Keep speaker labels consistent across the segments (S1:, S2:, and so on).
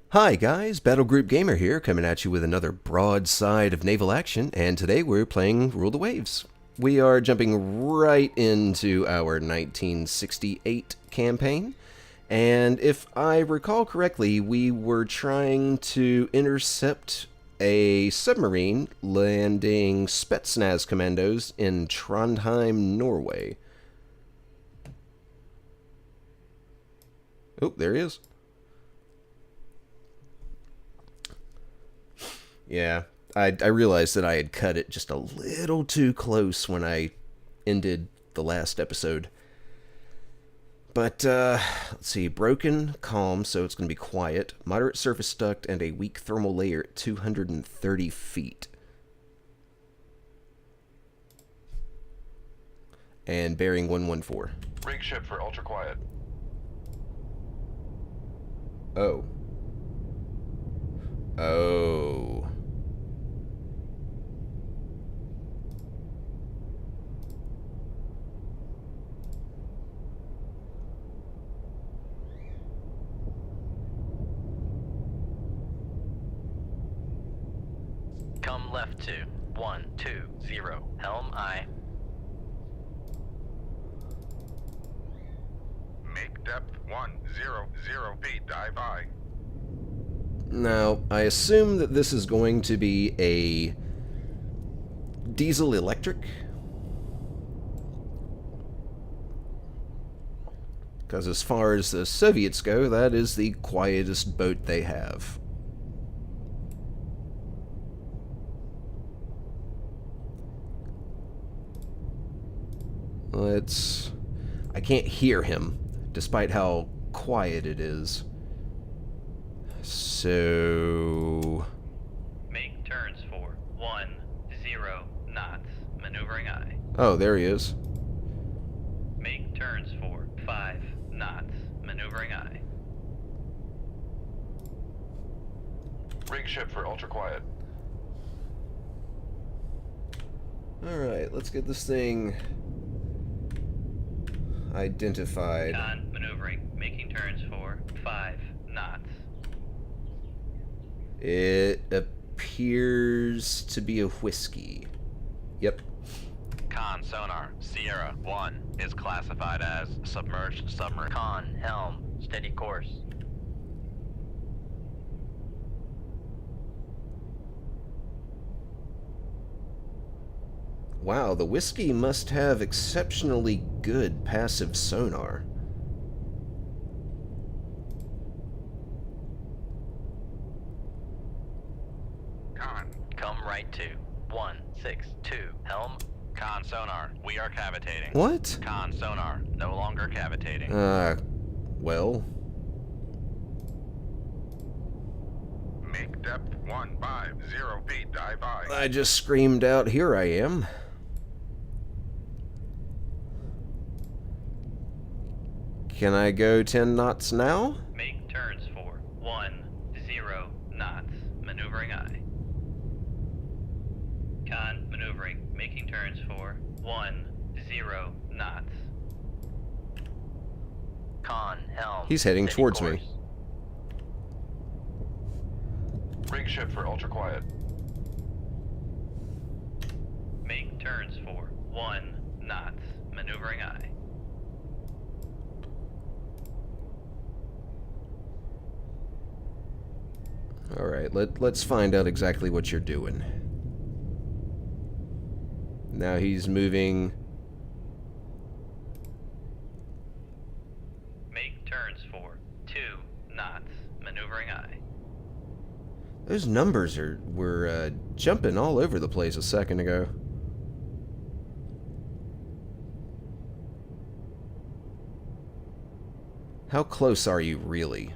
S1: Hi guys, Battle Group Gamer here, coming at you with another broadside of naval action, and today we're playing Rule the Waves. We are jumping right into our 1968 campaign, and if I recall correctly, we were trying to intercept a submarine landing Spetsnaz commandos in Trondheim, Norway. Oh, there he is. Yeah, I realized that I had cut it just a little too close when I ended the last episode. But, let's see, broken, calm, so it's going to be quiet, moderate surface duct, and a weak thermal layer at 230 feet. And bearing 114.
S2: Rig ship for ultra quiet.
S1: Oh. Oh.
S3: Come left to 120, helm I.
S2: Make depth 100 feet, dive I.
S1: Now, I assume that this is going to be a diesel electric. Because as far as the Soviets go, that is the quietest boat they have. I can't hear him, despite how quiet it is. So...
S3: Make turns for 10 knots, maneuvering I.
S1: Oh, there he is.
S3: Make turns for 5 knots, maneuvering I.
S2: Rig ship for ultra quiet.
S1: Alright, let's get this thing identified.
S3: Con maneuvering, making turns for 5 knots.
S1: It appears to be a whiskey. Yep.
S4: Con sonar, Sierra 1 is classified as submerged submarine.
S3: Con helm, steady course.
S1: Wow, the whiskey must have exceptionally good passive sonar.
S2: Con.
S3: Come right to 162, helm.
S4: Con sonar, we are cavitating.
S1: What?
S4: Con sonar, no longer cavitating.
S1: Well...
S2: Make depth 150 feet, dive I.
S1: I just screamed out, "Here I am." Can I go 10 knots now?
S3: Make turns for 10 knots, maneuvering I. Con maneuvering, making turns for 10 knots. Con helm.
S1: He's heading
S3: steady
S1: towards
S3: course.
S1: me.
S2: Rig ship for ultra quiet.
S3: Make turns for 1 knots, maneuvering I.
S1: Alright, let's find out exactly what you're doing. Now he's moving...
S3: Make turns for 2 knots, maneuvering I.
S1: Those numbers were jumping all over the place a second ago. How close are you, really?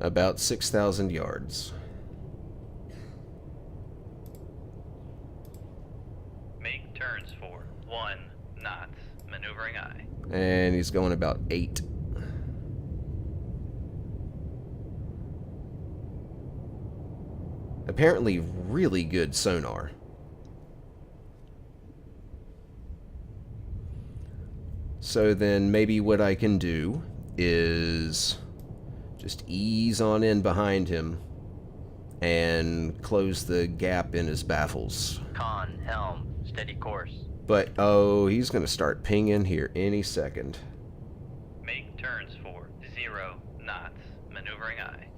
S1: About 6,000 yards.
S3: Make turns for 1 knots, maneuvering I.
S1: And he's going about 8. Apparently really good sonar. So then maybe what I can do is just ease on in behind him and close the gap in his baffles.
S3: Con, helm, steady course.
S1: But, oh, he's going to start pinging here any second.
S3: Make turns for 0 knots. Maneuvering eye.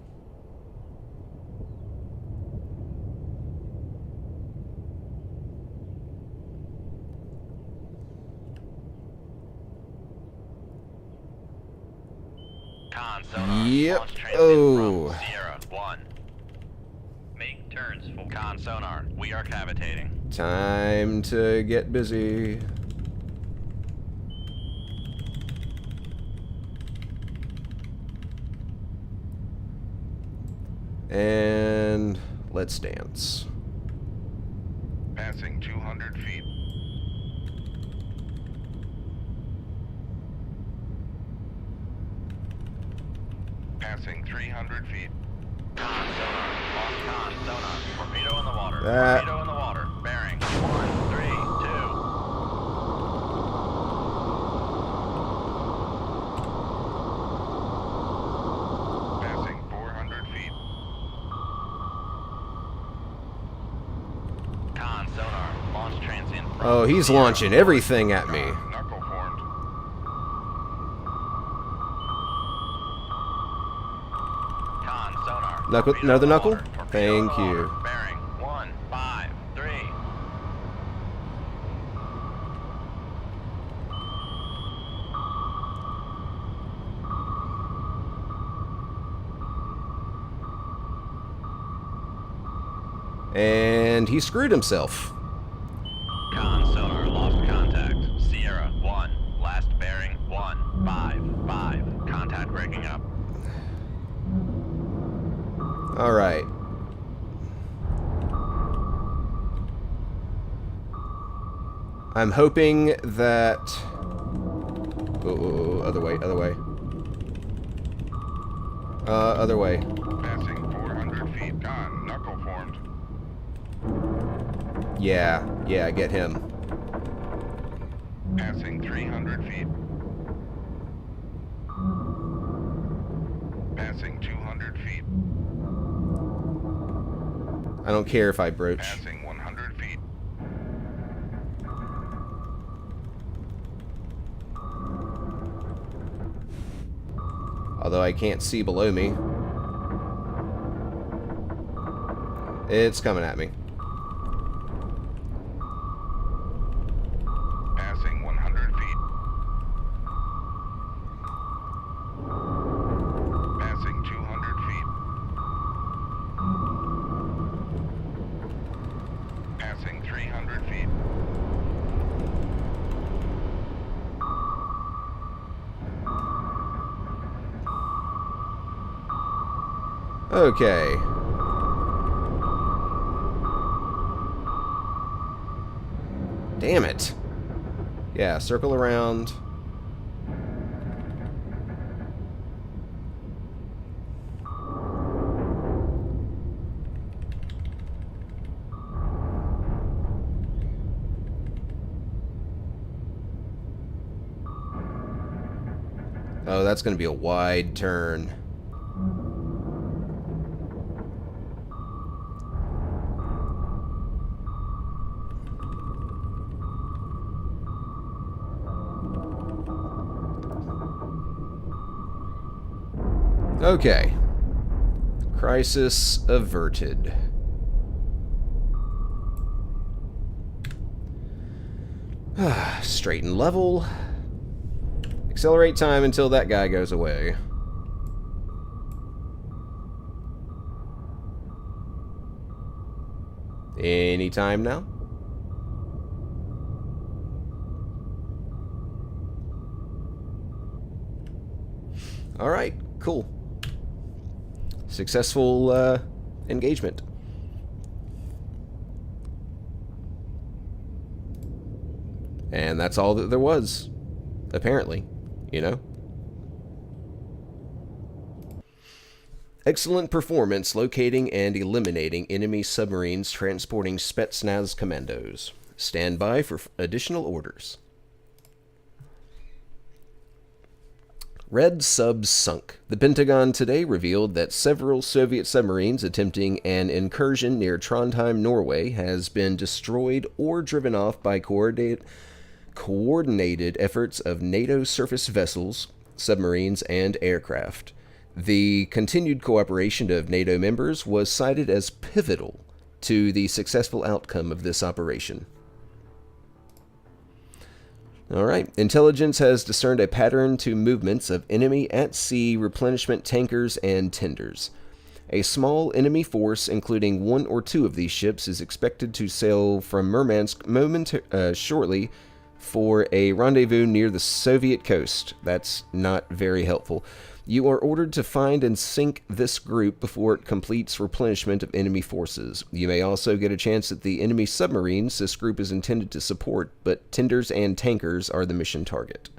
S4: Con sonar.
S1: Yep.
S4: Launch transmit
S1: Oh.
S4: from Sierra 1.
S3: Make turns for
S4: Con sonar. We are cavitating.
S1: Time to get busy. And let's dance.
S2: Passing 200 feet. Passing 300 feet.
S4: Con sonar. Launch con sonar. Torpedo in the water.
S1: That-
S4: Torpedo in the water. Bearing 1, 3, 2.
S2: Passing 400 feet.
S4: Con sonar. Launch transient from
S1: Oh, he's
S4: Sierra.
S1: launching everything at me.
S2: Knuckle formed.
S4: Con sonar.
S1: Knuckle-
S4: Torpedo
S1: another
S4: in the
S1: knuckle?
S4: water. Torpedo in
S1: Thank
S4: the
S1: you.
S4: water. Bearing 1, 5, 3.
S1: And he screwed himself.
S4: Con sonar lost contact. Sierra 1. Last bearing 1, 5, 5. Contact breaking up.
S1: All right. I'm hoping that... Oh, other way, other way. Other way.
S2: Passing 400 feet. Con, knuckle formed.
S1: Yeah, get him.
S2: Passing 300 feet. Passing 200 feet.
S1: I don't care if I broach.
S2: Passing 100 feet.
S1: Although I can't see below me. It's coming at me.
S2: Passing 100 feet. Passing 200 feet. Passing 300 feet.
S1: Okay. Damn it. Yeah, circle around. Oh, that's going to be a wide turn. Okay. Crisis averted. Straighten level. Accelerate time until that guy goes away. Any time now? All right, cool. Successful engagement. And that's all that there was, apparently, you know? Excellent performance locating and eliminating enemy submarines transporting Spetsnaz commandos. Stand by for additional orders. Red subs sunk. The Pentagon today revealed that several Soviet submarines attempting an incursion near Trondheim, Norway, has been destroyed or driven off by coordinated efforts of NATO surface vessels, submarines, and aircraft. The continued cooperation of NATO members was cited as pivotal to the successful outcome of this operation. Alright, intelligence has discerned a pattern to movements of enemy at-sea replenishment tankers and tenders. A small enemy force, including one or two of these ships, is expected to sail from Murmansk shortly for a rendezvous near the Soviet coast. That's not very helpful. You are ordered to find and sink this group before it completes replenishment of enemy forces. You may also get a chance at the enemy submarines this group is intended to support, but tenders and tankers are the mission target.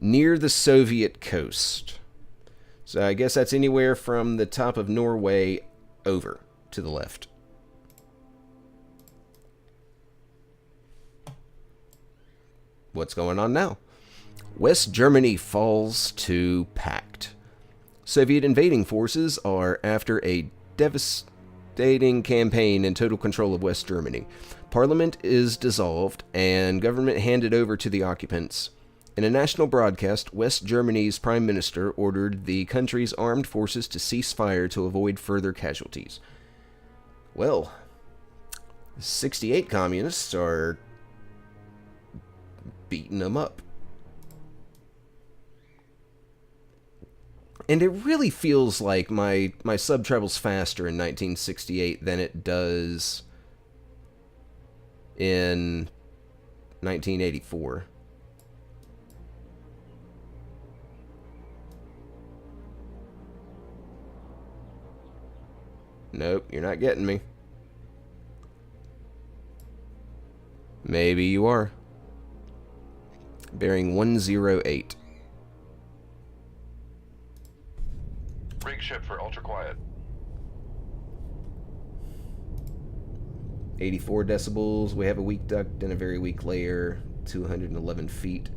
S1: Near the Soviet coast. So I guess that's anywhere from the top of Norway over to the left. What's going on now? West Germany falls to pact. Soviet invading forces are after a devastating campaign in total control of West Germany. Parliament is dissolved and government handed over to the occupants. In a national broadcast, West Germany's prime minister ordered the country's armed forces to cease fire to avoid further casualties. Well, 68 communists are beating them up. And it really feels like my sub travels faster in 1968 than it does in 1984. Nope, you're not getting me. Maybe you are. Bearing 108.
S2: Rig ship for ultra quiet.
S1: 84 decibels. We have a weak duct and a very weak layer. 211 feet.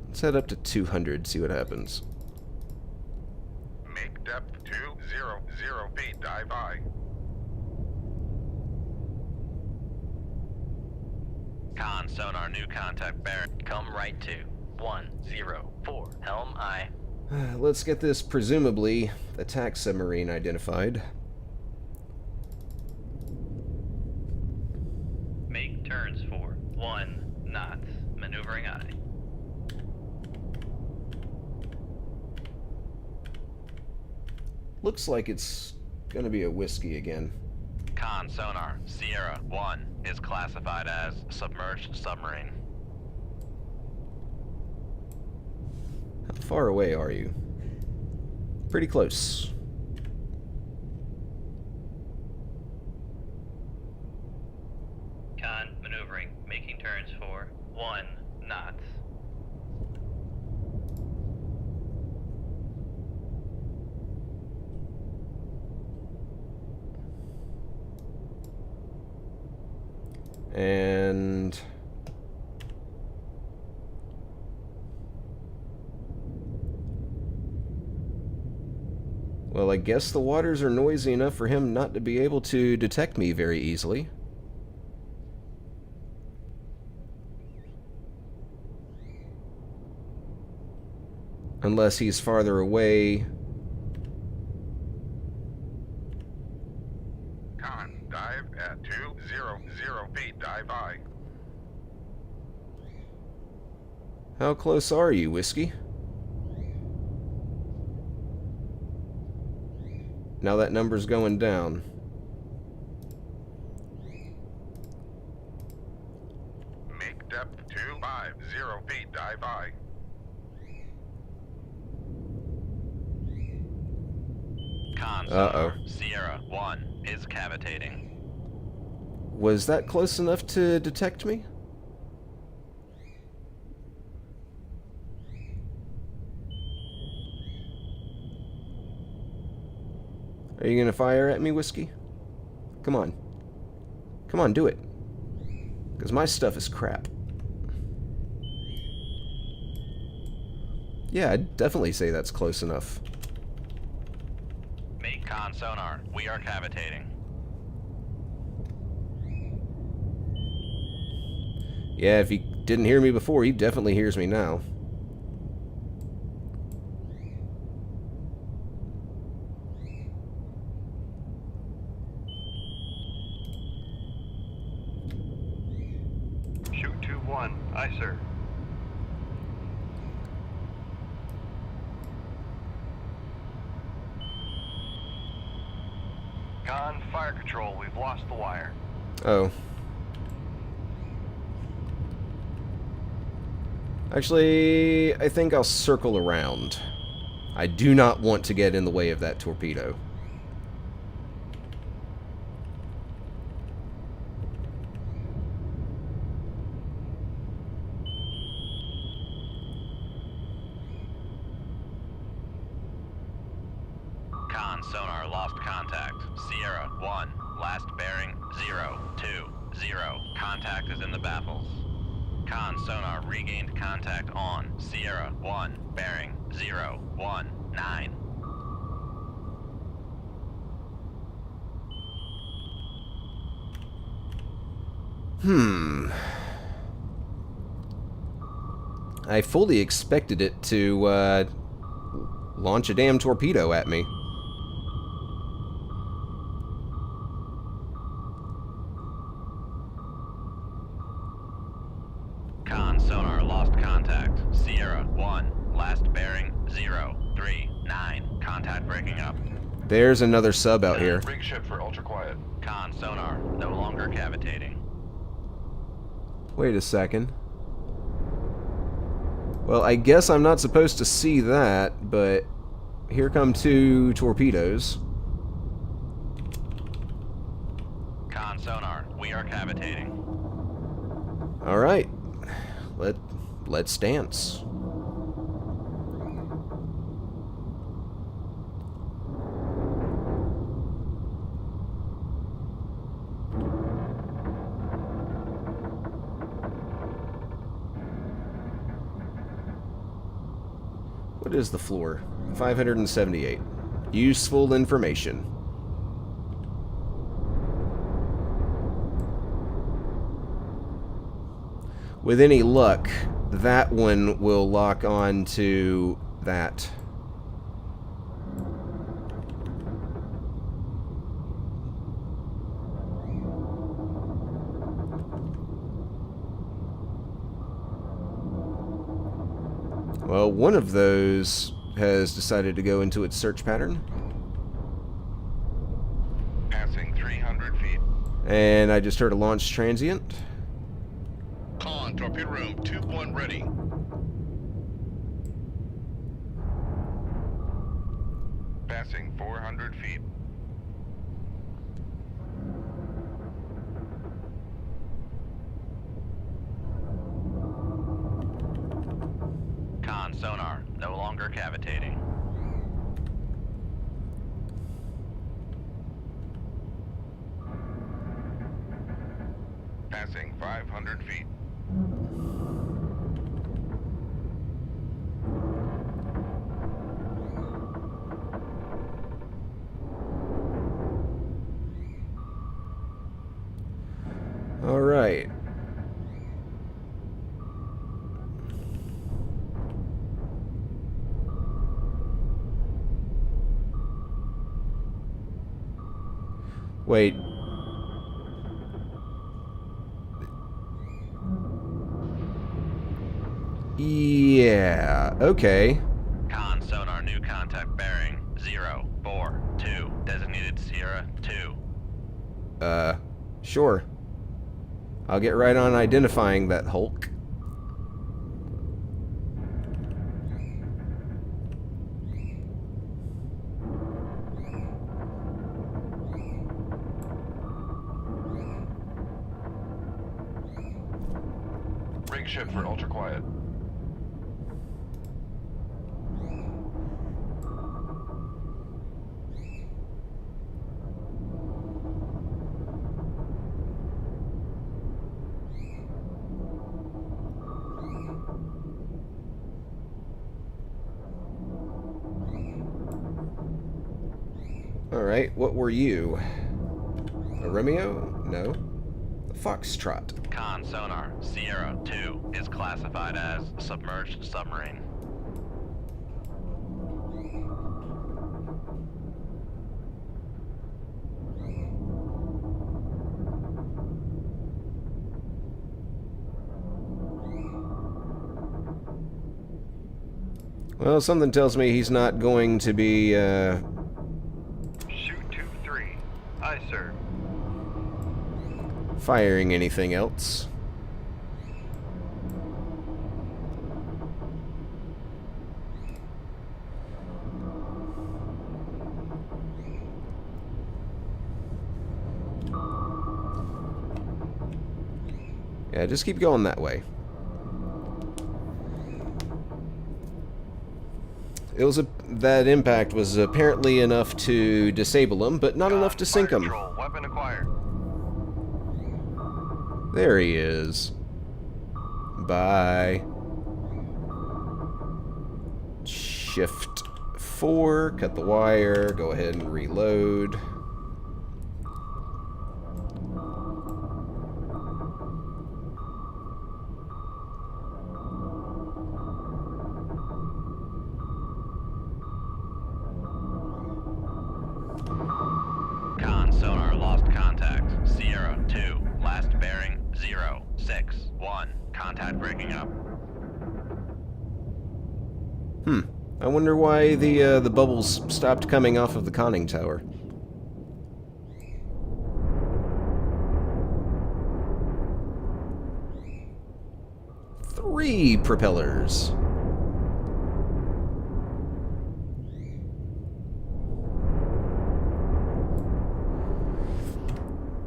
S1: Let's head up to 200, see what happens.
S2: Make depth 200 feet. Dive high.
S4: Con sonar, new contact bearing.
S3: Come right to 104. Helm I.
S1: Let's get this presumably attack submarine identified.
S3: Make turns for 1 knot. Maneuvering I.
S1: Looks like it's gonna be a whiskey again.
S4: Con sonar, Sierra 1 is classified as submerged submarine.
S1: How far away are you? Pretty close.
S3: Con maneuvering. Making turns for 1 knot.
S1: And well, I guess the waters are noisy enough for him not to be able to detect me very easily. Unless he's farther away.
S2: Con, dive at 200 feet. Dive high.
S1: How close are you, Whiskey? Now that number's going down.
S2: Make depth 250 feet. Dive high.
S4: Con
S1: Uh-oh.
S4: sonar, Sierra 1 is cavitating.
S1: Was that close enough to detect me? Are you gonna fire at me, Whiskey? Come on. Come on, do it. Because my stuff is crap. Yeah, I'd definitely say that's close enough.
S4: Make con sonar. We are cavitating.
S1: Yeah, if he didn't hear me before, he definitely hears me now.
S2: Shoot 2-1. Aye, sir.
S5: Con, fire control, we've lost the wire.
S1: Oh. Actually, I think I'll circle around. I do not want to get in the way of that torpedo.
S4: Con sonar lost contact. Sierra 1. Last bearing 020. Contact is in the baffles. Con sonar regained contact on Sierra 1. Bearing 019.
S1: I fully expected it to launch a damn torpedo at me.
S4: Con sonar lost contact. Sierra 1. Last bearing 039. Contact breaking up.
S1: There's another sub out here.
S2: Rig ship for ultra quiet.
S4: Con sonar no longer cavitating.
S1: Wait a second. Well, I guess I'm not supposed to see that, but here come two torpedoes.
S4: Con sonar, we are cavitating.
S1: Alright. Let's dance. What is the floor? 578. Useful information. With any luck, that one will lock on to that. Well, one of those has decided to go into its search pattern.
S2: Passing 300 feet.
S1: And I just heard a launch transient.
S2: Con, torpedo room, tube 1 ready. Passing 400 feet.
S4: Con sonar no longer cavitating.
S2: Passing 500 feet.
S1: All right. Wait. Yeah, okay.
S4: Con sonar new contact bearing 042. Designated Sierra 2.
S1: Sure. I'll get right on identifying that Hulk.
S2: Rig ship for ultra quiet.
S1: Alright, what were you? A Romeo? No. A Foxtrot.
S4: Con sonar, Sierra 2 is classified as submerged submarine.
S1: Well, something tells me he's not going to be,
S5: Shoot 2-3. Aye, sir.
S1: firing anything else. Yeah, just keep going that way. That impact was apparently enough to disable him, but not enough to sink
S5: Fire
S1: him.
S5: control, weapon acquired.
S1: There he is. Bye. Shift 4, cut the wire, go ahead and reload.
S4: Con sonar lost contact. Sierra 2, last bearing 061. Contact breaking up.
S1: I wonder why the bubbles stopped coming off of the conning tower. Three propellers.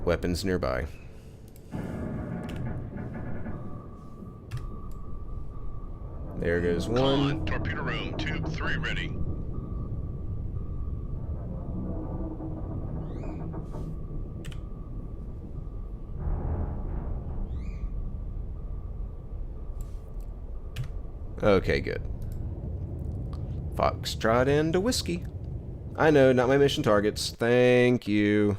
S1: Weapons nearby. There goes one.
S6: Torpedo room, tube 3 ready.
S1: Okay, good. Foxtrot and a whiskey. I know, not my mission targets. Thank you.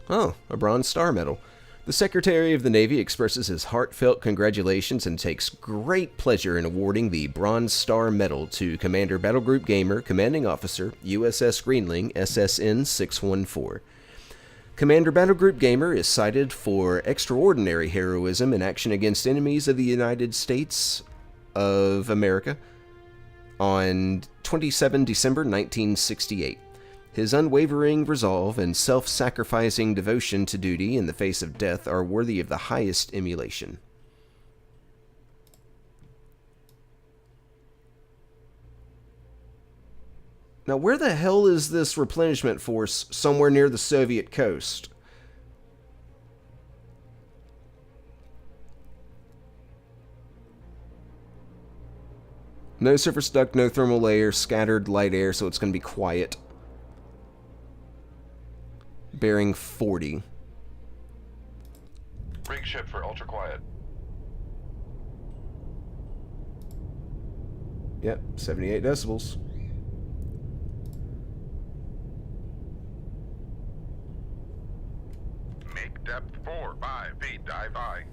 S1: Oh, a Bronze Star Medal. The Secretary of the Navy expresses his heartfelt congratulations and takes great pleasure in awarding the Bronze Star Medal to Commander Battlegroup Gamer, Commanding Officer, USS Greenling, SSN 614. Commander Battlegroup Gamer is cited for extraordinary heroism in action against enemies of the United States of America on 27 December 1968. His unwavering resolve and self-sacrificing devotion to duty in the face of death are worthy of the highest emulation. Now, where the hell is this replenishment force somewhere near the Soviet coast? No surface duct, no thermal layer, scattered light air, so it's going to be quiet. Bearing 40.
S2: Rig ship for ultra quiet.
S1: Yep, 78 decibels.
S2: Make depth 4, 5 feet, dive high.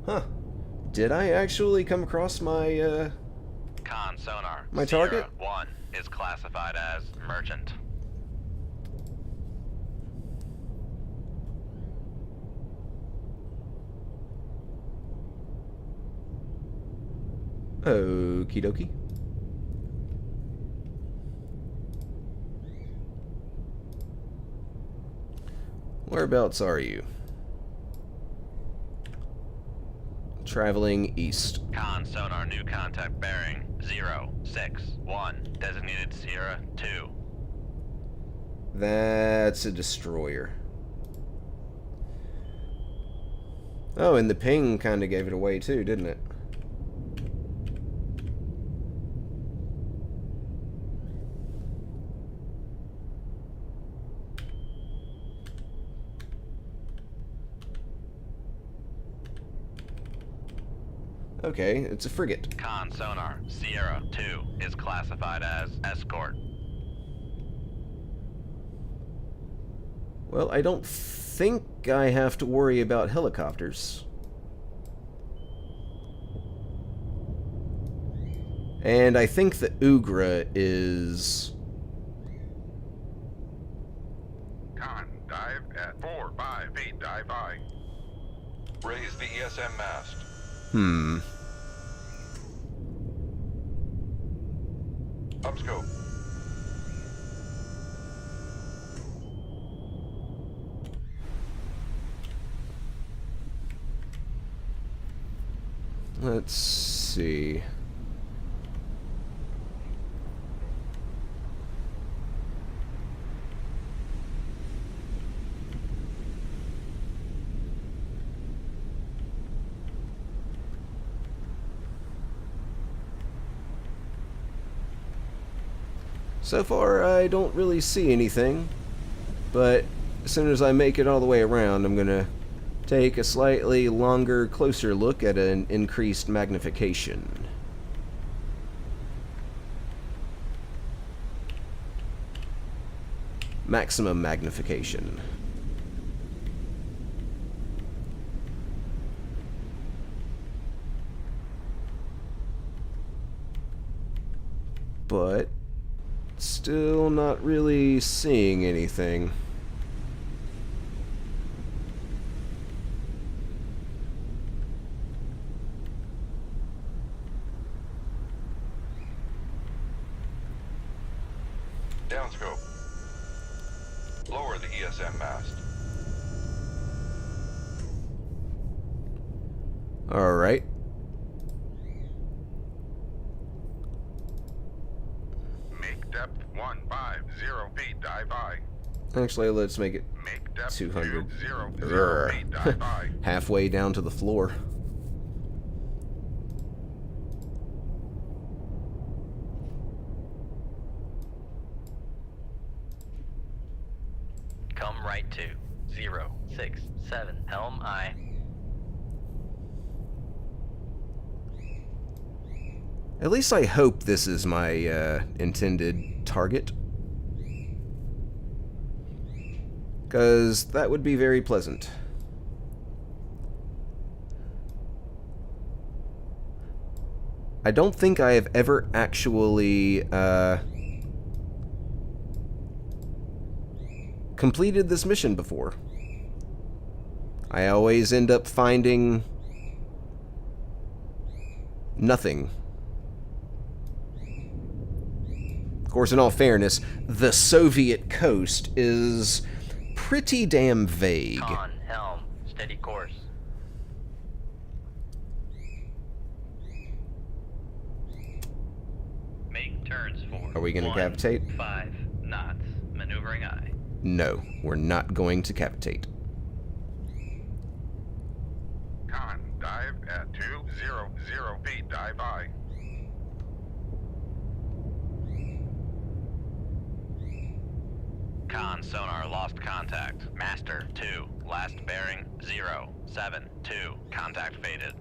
S1: Huh. Did I actually come across my,
S4: Con sonar.
S1: My
S4: Sierra
S1: target?
S4: 1 is classified as merchant.
S1: Okie dokie. Whereabouts are you? Traveling east.
S4: Con sonar new contact bearing 061. Designated Sierra 2.
S1: That's a destroyer. Oh, and the ping kind of gave it away too, didn't it? Okay, it's a frigate.
S4: Con sonar, Sierra 2 is classified as escort.
S1: Well, I don't think I have to worry about helicopters. And I think the Ugra is...
S2: Con, dive at 4-5 feet, dive high.
S5: Raise the ESM mast. Upscope.
S1: Let's see. So far, I don't really see anything, but as soon as I make it all the way around, I'm gonna take a slightly longer, closer look at an increased magnification. Maximum magnification. But still not really seeing anything.
S5: Downscope. Lower the ESM mast.
S1: Alright.
S2: Make depth 150 feet, dive high.
S1: Actually, let's make it
S2: Make depth
S1: 200.
S2: 200 feet, dive high.
S1: Halfway down to the floor.
S3: Come right to 067 Helm I.
S1: At least I hope this is my intended target. Because that would be very pleasant. I don't think I have ever actually completed this mission before. I always end up finding nothing. Of course, in all fairness, the Soviet coast is pretty damn vague.
S3: Con, helm, steady course. Make turns for.
S1: Are we gonna cavitate?
S3: 5 knots. Maneuvering I.
S1: No, we're not going to cavitate.
S2: Con, dive at 200 feet, dive high.
S4: Con sonar lost contact. Master 2, last bearing 072. Contact faded.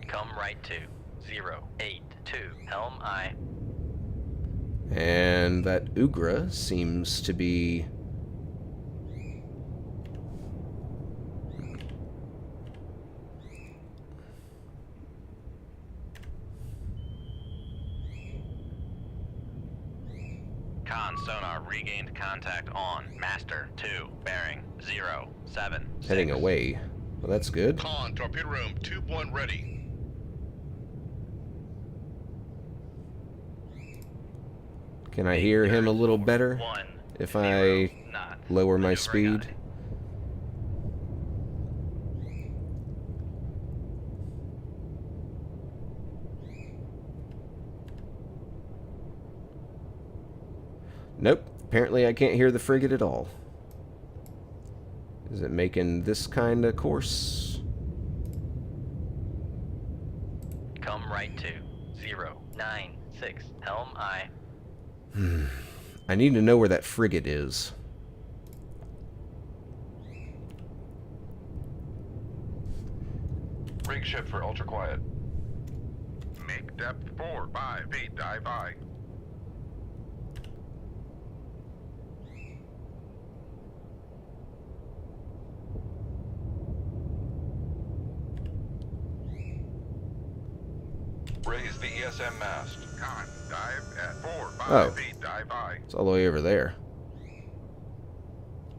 S3: Come right to 082 Helm I.
S1: And that Ugra seems to be...
S4: Con sonar regained contact on. Master 2, bearing 076.
S1: heading away. Well, that's good.
S6: Con, torpedo room, tube 1 ready.
S1: Can I hear him a little better
S3: 1
S1: if
S3: 0
S1: I
S3: knots.
S1: lower my
S3: Maneuvering
S1: speed?
S3: I.
S1: Nope. Apparently I can't hear the frigate at all. Is it making this kind of course?
S4: Come right to 096. Helm I.
S1: I need to know where that frigate is.
S5: Rig ship for ultra quiet.
S2: Make depth 4, 5 feet, dive I.
S5: Raise the ESM mast.
S2: Con, dive at 4, 5
S1: Oh.
S2: feet, dive I.
S1: It's all the way over there.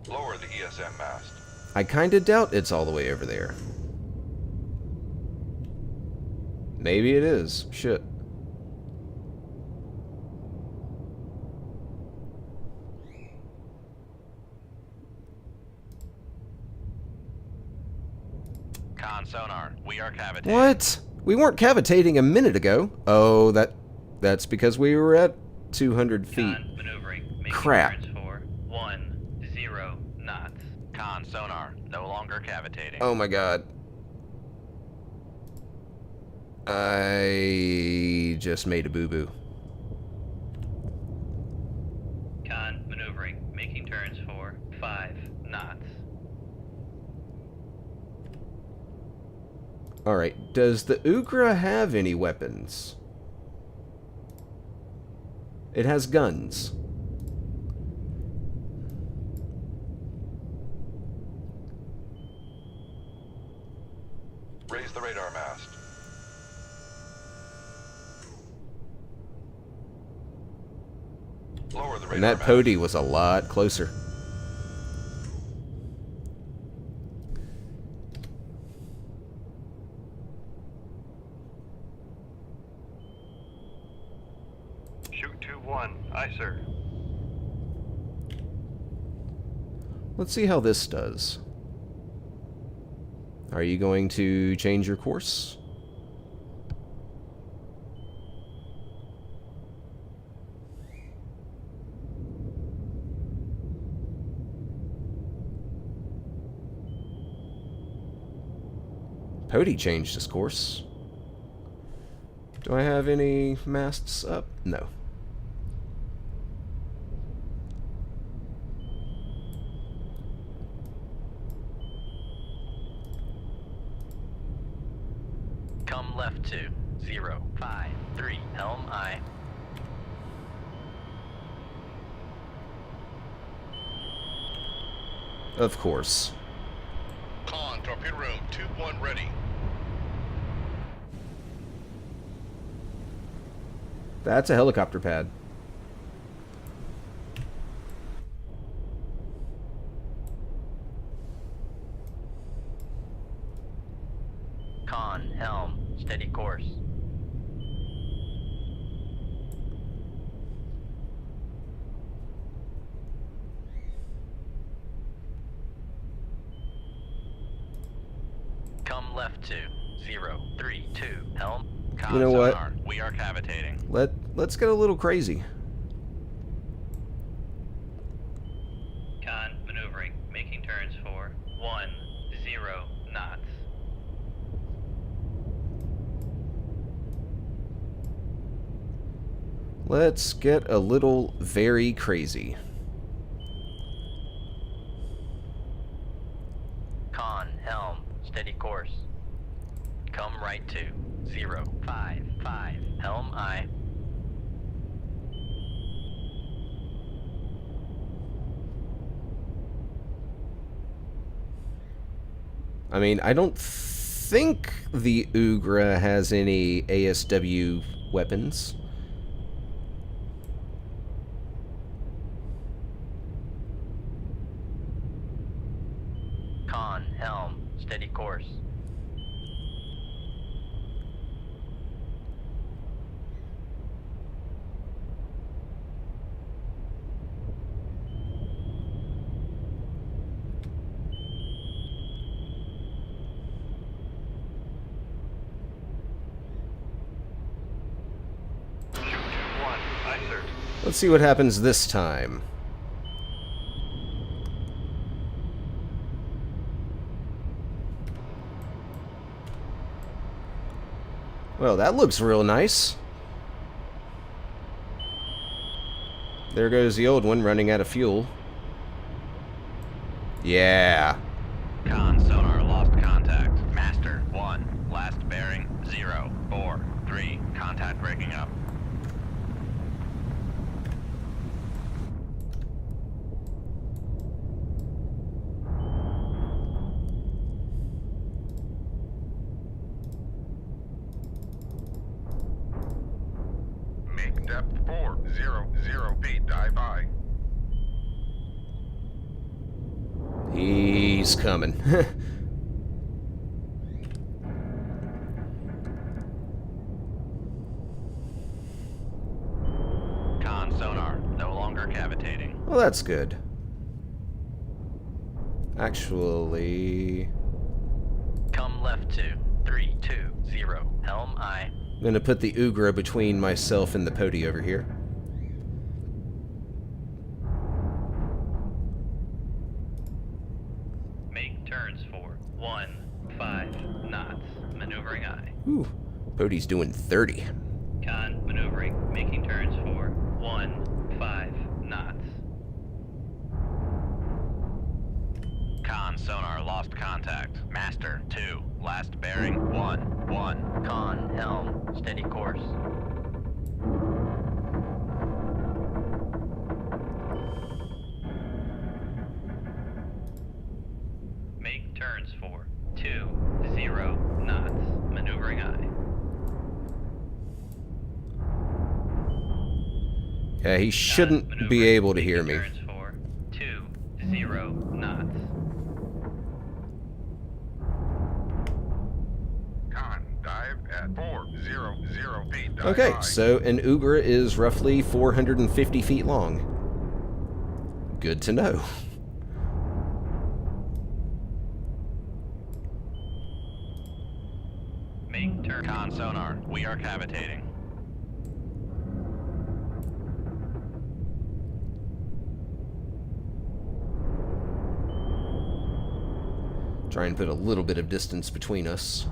S5: Lower the ESM mast.
S1: I kinda doubt it's all the way over there. Maybe it is. Shit.
S4: Con sonar, we are cavitating.
S1: What? We weren't cavitating a minute ago. Oh, that's because we were at 200 feet.
S3: Con maneuvering. Making
S1: Crap.
S3: turns for 10 knots.
S4: Con sonar, no longer cavitating.
S1: Oh my god. I just made a boo-boo.
S3: Con maneuvering. Making turns for 5 knots.
S1: Alright, does the Ugra have any weapons? It has guns.
S5: Raise the radar mast. Lower the radar
S1: And that
S5: mast.
S1: Pody was a lot closer.
S6: Shoot 2-1. Aye, sir.
S1: Let's see how this does. Are you going to change your course? Pody changed his course. Do I have any masts up? No.
S4: Come left to 053. Helm I.
S1: Of course.
S6: Con, torpedo room 2-1 ready.
S1: That's a helicopter pad.
S4: Con, helm, steady course. Come left to 032. Helm. Con
S1: You know what?
S4: sonar, we are cavitating.
S1: Let's get a little crazy.
S3: Con maneuvering. Making turns for 10 knots.
S1: Let's get a little very crazy.
S4: Con, helm, steady course. Come right to 055. Helm I.
S1: I mean, I don't think the Ugra has any ASW weapons.
S4: Con, helm, steady course.
S6: Shoot 2-1. Aye, sir.
S1: Let's see what happens this time. Well, that looks real nice. There goes the old one running out of fuel. Yeah.
S4: Con sonar lost contact. Master 1. Last bearing 0, 4, 3. Contact breaking up.
S2: Make depth 400 feet. Dive by.
S1: He's coming.
S4: Con sonar no longer cavitating.
S1: Well, that's good. Actually,
S3: Come left to 320. Helm I.
S1: I'm gonna put the Ugra between myself and the Pody over here.
S3: Make turns for 15 knots. Maneuvering I.
S1: Ooh, Pody's doing 30.
S3: Con maneuvering. Making turns for 15 knots.
S4: Con sonar lost contact. Master 2. Last bearing 1, 1.
S3: Con helm. Steady course. Make turns for 20 knots. Maneuvering I.
S1: Yeah, he shouldn't be able to hear me.
S3: Turns for 20 knots.
S2: Con, dive at 400 feet. Dive
S1: Okay,
S2: by.
S1: so an Ugra is roughly 450 feet long. Good to know.
S3: Make turn.
S4: Con sonar, we are cavitating.
S1: Try and put a little bit of distance between us.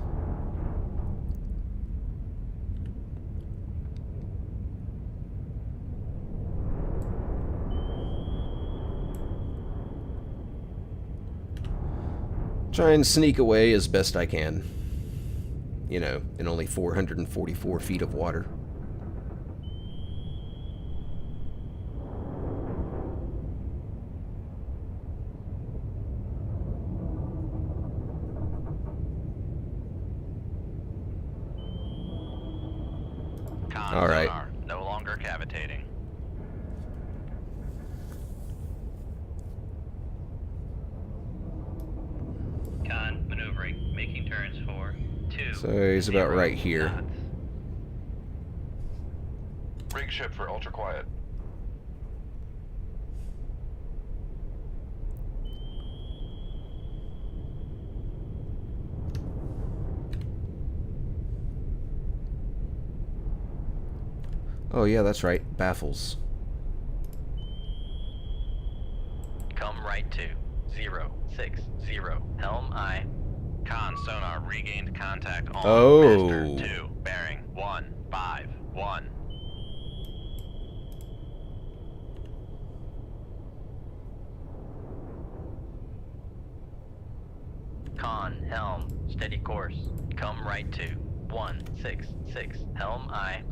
S1: Try and sneak away as best I can. You know, in only 444 feet of water.
S4: Con
S1: All right.
S4: sonar no longer cavitating.
S3: Con maneuvering. Making turns for 2.
S1: So he's about right here.
S3: knots.
S5: Rig ship for ultra quiet.
S1: Oh yeah, that's right. Baffles.
S3: Come right to 060. Helm I.
S4: Con sonar regained contact on
S1: Oh.
S4: Master 2. Bearing 151.
S3: Con helm. Steady course. Come right to 166. Helm I.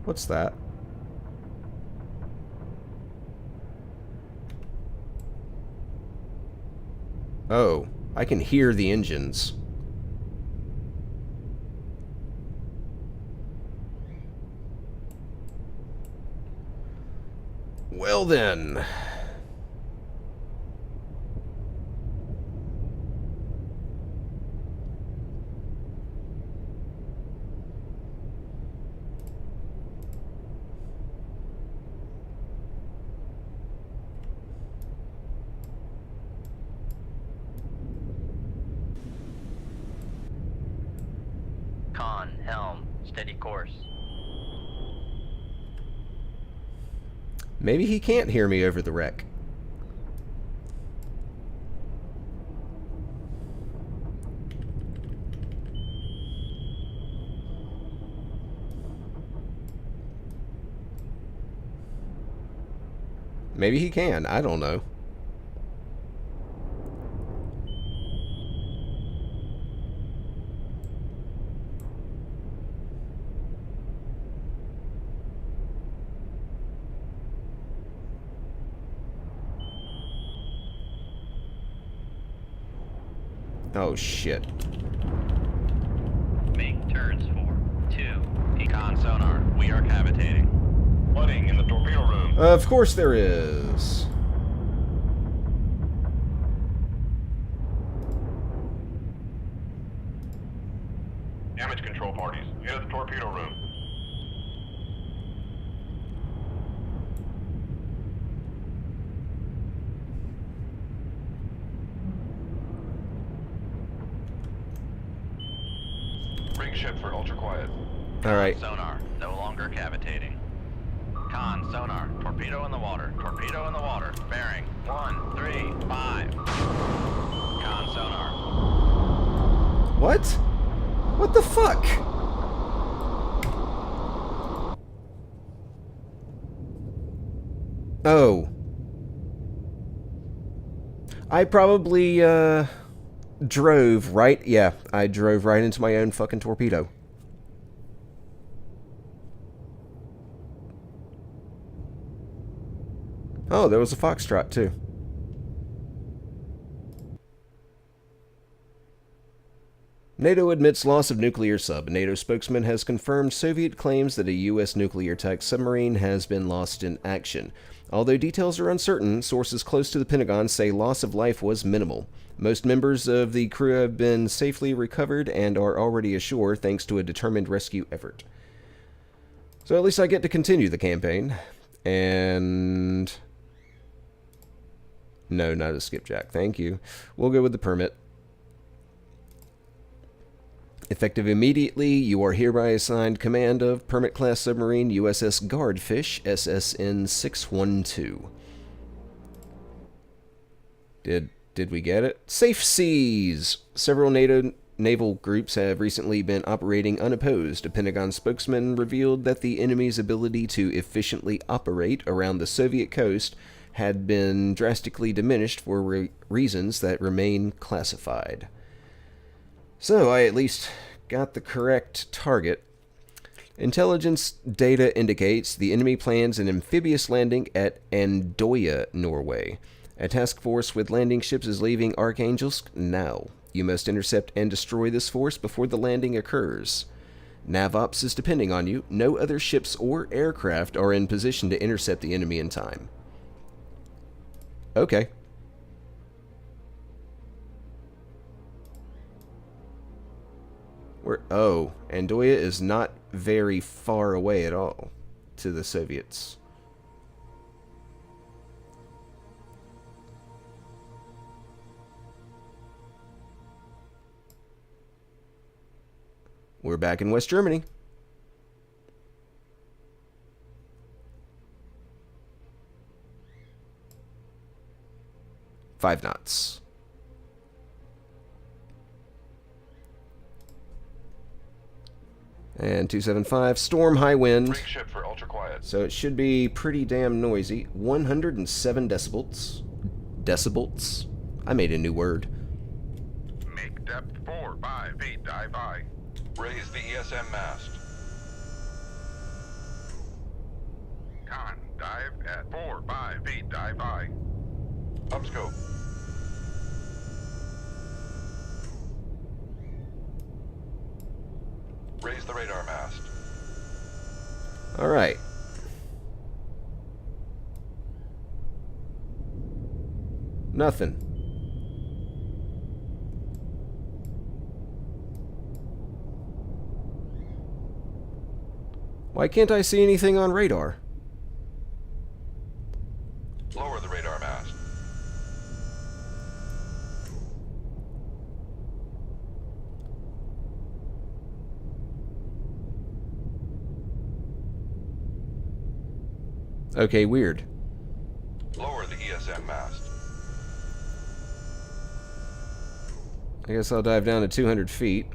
S1: What's that? Oh, I can hear the engines. Well then.
S3: Con helm. Steady course.
S1: Maybe he can't hear me over the wreck. Maybe he can. I don't know. Oh, shit.
S3: Make turns for 2.
S4: Con sonar, we are cavitating.
S5: Flooding in the torpedo room.
S1: Of course there is.
S5: Damage control parties. Head of the torpedo room. Rig ship for ultra quiet.
S1: Alright.
S4: Sonar, no longer cavitating. Con sonar, torpedo in the water. Torpedo in the water. Bearing 135. Con sonar.
S1: What? What the fuck? Oh. I probably, drove right... Yeah, I drove right into my own fucking torpedo. Oh, there was a Foxtrot, too. NATO admits loss of nuclear sub. A NATO spokesman has confirmed Soviet claims that a U.S. nuclear-type submarine has been lost in action. Although details are uncertain, sources close to the Pentagon say loss of life was minimal. Most members of the crew have been safely recovered and are already ashore thanks to a determined rescue effort. So at least I get to continue the campaign. And... No, not a skipjack. Thank you. We'll go with the permit. Effective immediately, you are hereby assigned command of Permit-class submarine USS Guardfish, SSN 612. Did we get it? Safe seas! Several NATO naval groups have recently been operating unopposed. A Pentagon spokesman revealed that the enemy's ability to efficiently operate around the Soviet coast had been drastically diminished for reasons that remain classified. So, I at least got the correct target. Intelligence data indicates the enemy plans an amphibious landing at Andoya, Norway. A task force with landing ships is leaving Arkhangelsk now. You must intercept and destroy this force before the landing occurs. NavOps is depending on you. No other ships or aircraft are in position to intercept the enemy in time. Okay. Oh, Andoya is not very far away at all to the Soviets. We're back in West Germany. Five knots. And 275, storm, high wind.
S5: Rig ship for ultra quiet.
S1: So it should be pretty damn noisy. 107 decibels. Decibels? I made a new word.
S2: Make depth 4-5 feet. Dive by.
S5: Raise the ESM mast.
S2: Con, dive at 4-5 feet. Dive by.
S5: Upscope. Raise the radar mast.
S1: Alright. Nothing. Why can't I see anything on radar?
S5: Lower the radar mast.
S1: Okay, weird.
S5: ESM mast.
S1: I guess I'll dive down to 200 feet.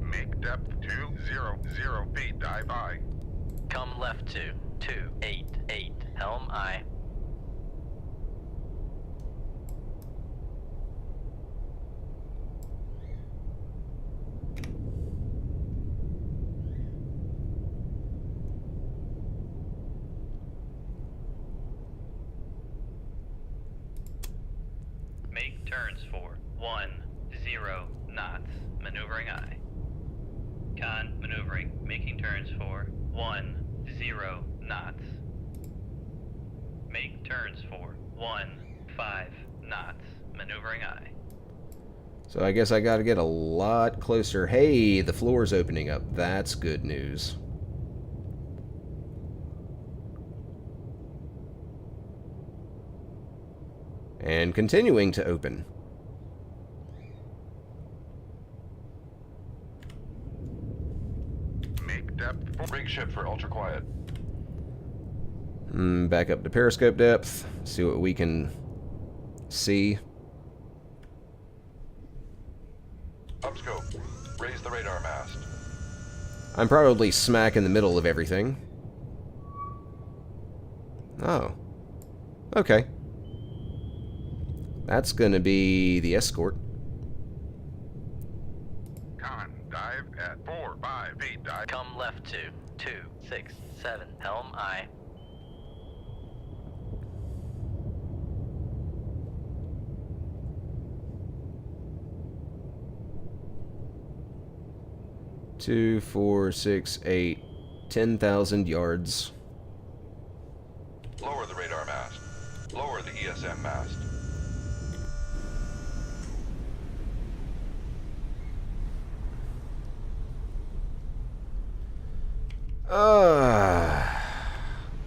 S2: Make depth 200 feet. Dive I.
S3: Come left to 288. Helm I. Make turns for 10 knots. Maneuvering I. Con maneuvering. Making turns for 10 knots. Make turns for 15 knots. Maneuvering I.
S1: So I guess I gotta get a lot closer. Hey, the floor's opening up. That's good news. And continuing to open.
S2: Make depth
S5: Rig ship for ultra quiet.
S1: Back up to periscope depth. See what we can see.
S5: Upscope. Raise the radar mast.
S1: I'm probably smack in the middle of everything. Oh. Okay. That's gonna be the escort.
S2: con. Dive at 4-5 feet. Dive.
S3: Come left to 267. Helm I.
S1: Two, 4, 6, 8, 10,000 yards.
S5: Lower the radar mast. Lower the ESM mast.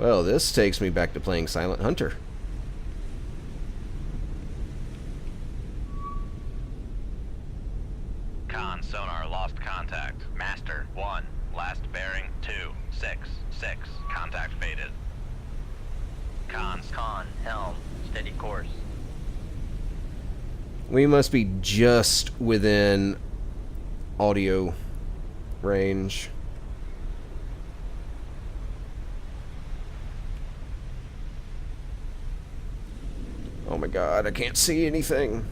S1: Well, this takes me back to playing Silent Hunter.
S4: Con sonar lost contact. Master 1. Last bearing 266. Contact faded. Con
S3: Helm. Steady course.
S1: We must be just within audio range. Oh my god, I can't see anything.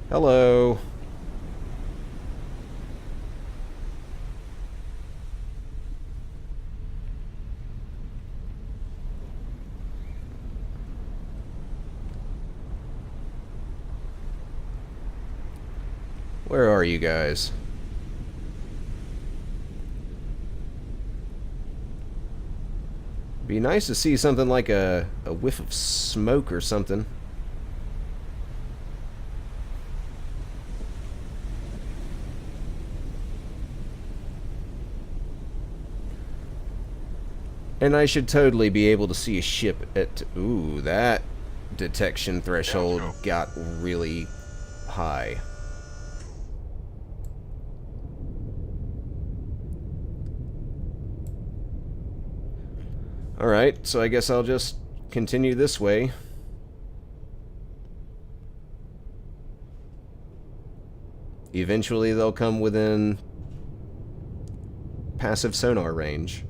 S1: Hello. Where are you guys? Be nice to see something like a whiff of smoke or something. And I should totally be able to see a ship at... Ooh, that detection threshold got really high. Alright, so I guess I'll just continue this way. Eventually they'll come within passive sonar range.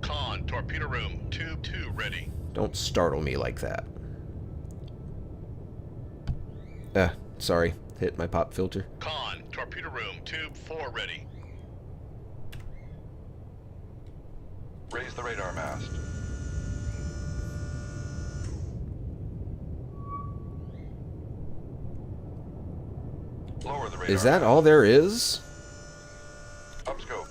S6: Con, torpedo room, tube 2 ready.
S1: Don't startle me like that. Sorry. Hit my pop filter.
S6: Con, torpedo room, tube 4 ready.
S5: Raise the radar mast. Lower the radar
S1: Is that
S5: mast.
S1: all there is?
S5: Upscope.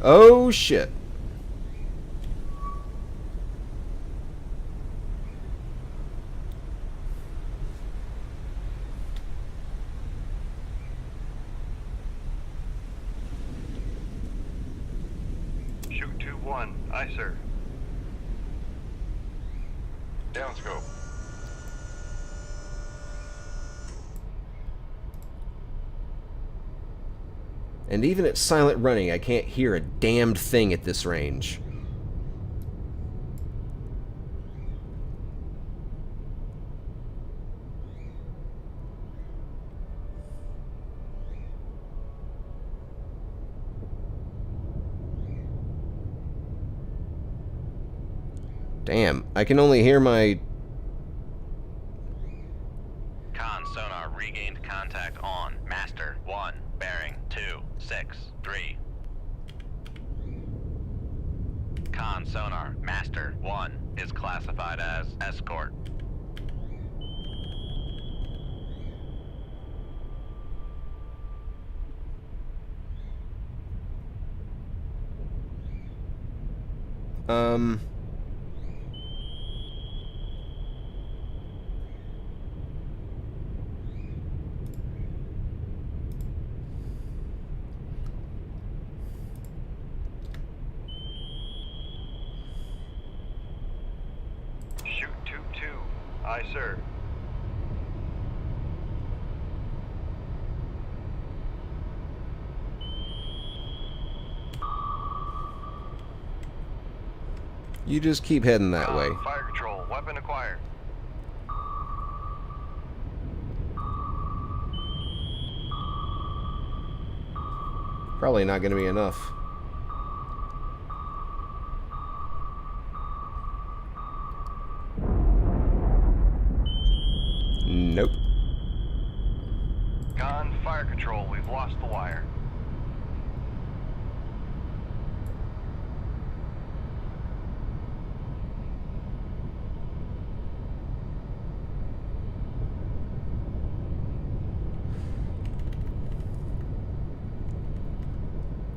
S1: Oh, shit.
S5: Shoot 2-1. Aye, sir. Down scope.
S1: And even at silent running, I can't hear a damned thing at this range. Damn, I can only hear my...
S4: Con sonar regained contact on Master 1, bearing 263. Con sonar Master 1 is classified as escort.
S5: Shoot 2-2. Aye, sir.
S1: You just keep heading that way.
S5: Fire control. Weapon acquired.
S1: Probably not going to be enough. Nope.
S5: Con, fire control. We've lost the wire.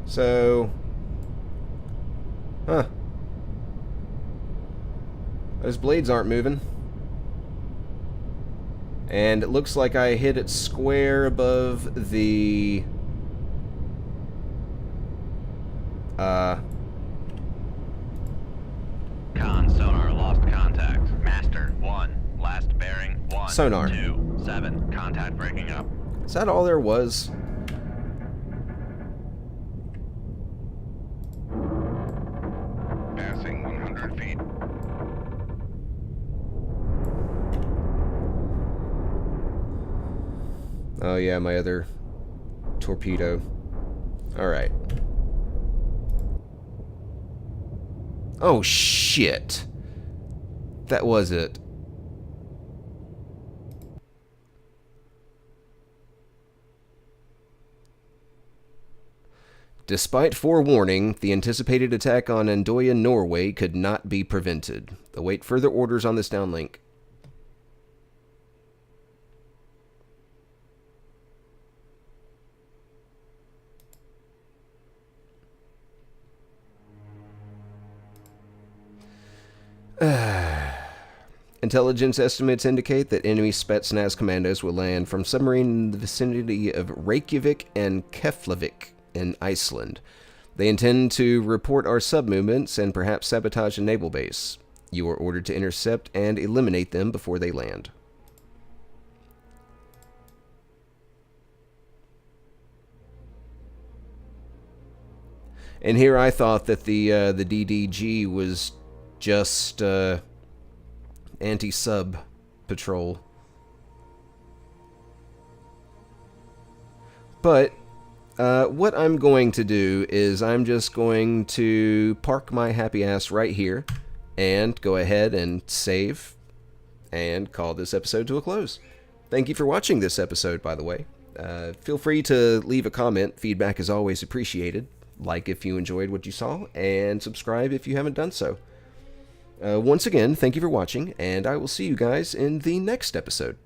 S1: So... Huh. Those blades aren't moving. And it looks like I hit it square above the...
S4: Con sonar lost contact. Master 1, last bearing 1.
S1: Sonar.
S4: 2-7. Contact breaking up.
S1: Is that all there was?
S2: Passing 100 feet.
S1: Oh yeah, my other torpedo. Alright. Oh shit. That was it. Despite forewarning, the anticipated attack on Andoya, Norway could not be prevented. Await further orders on this downlink. Intelligence estimates indicate that enemy Spetsnaz commandos will land from submarine in the vicinity of Reykjavik and Keflavik in Iceland. They intend to report our sub-movements and perhaps sabotage a naval base. You are ordered to intercept and eliminate them before they land. And here I thought that the DDG was just anti-sub patrol. But what I'm going to do is I'm just going to park my happy ass right here and go ahead and save and call this episode to a close. Thank you for watching this episode, by the way. Feel free to leave a comment. Feedback is always appreciated. Like if you enjoyed what you saw, and subscribe if you haven't done so. Once again, thank you for watching, and I will see you guys in the next episode.